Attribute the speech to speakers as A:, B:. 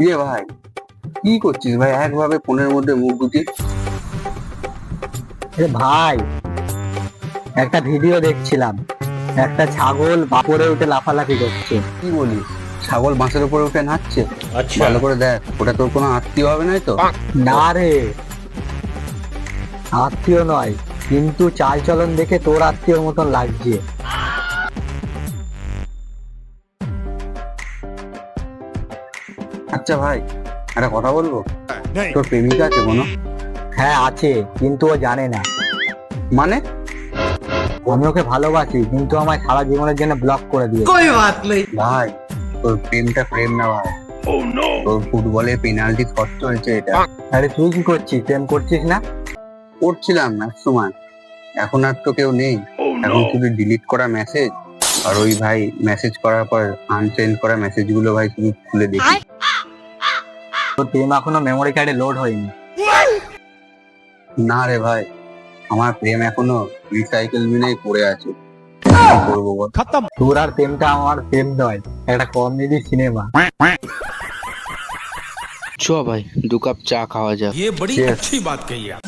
A: কিরে ভাই, কি করছিস ভাই? একভাবে ফোনের মধ্যে মুখ গুটি।
B: ভাই, একটা ভিডিও দেখছিলাম, একটা ছাগল বাপরে উঠে লাফালাফি করছে।
A: কি বলিস? ছাগল বাঁশের উপরে উঠে নাচছে?
C: আচ্ছা।
A: ভালো করে দেখ, ওটা তোর কোনো আত্মীয় হবে না তো?
B: না রে, আত্মীয় নয়, কিন্তু চাল চলন দেখে তোর আত্মীয়র মতন লাগছে।
A: আচ্ছা ভাই, একটা কথা বলবো। তোর প্রেমিকা আছে কোনো?
B: হ্যাঁ আছে, কিন্তু ও জানে না।
A: মানে?
B: আমি ওকে ভালোবাসি, কিন্তু আমায় সারা জীবনের জন্য ব্লক করে দিয়ে।
A: ভাই, তোর প্রেমটা প্রেম না ভাই। তোর ফুটবলে পেনাল্টি শট চলছে এটা।
B: আরে তুই কি করছিস? প্রেম করছিস না?
A: করছিলাম এক সময়, এখন আর তো কেউ নেই। এখন শুধু ডিলিট করা মেসেজ, আর ওই ভাই মেসেজ করার পর আনসেন্ড করা মেসেজ গুলো ভাই শুধু খুলে দেখি।
B: তোর প্রেম এখনো মেমোরি কার্ডে লোড হয়নি।
A: না রে ভাই, আমার প্রেম এখনো রিসাইকেল বিনেই পড়ে আছে। কি করবো বল?
B: তোর আর প্রেমটা আমার প্রেম নয়, একটা কমেডি সিনেমা।
D: चो भाई 2 कप चा खावा जा।
C: ये बड़ी
B: Yes.
C: अच्छी बात कही आप।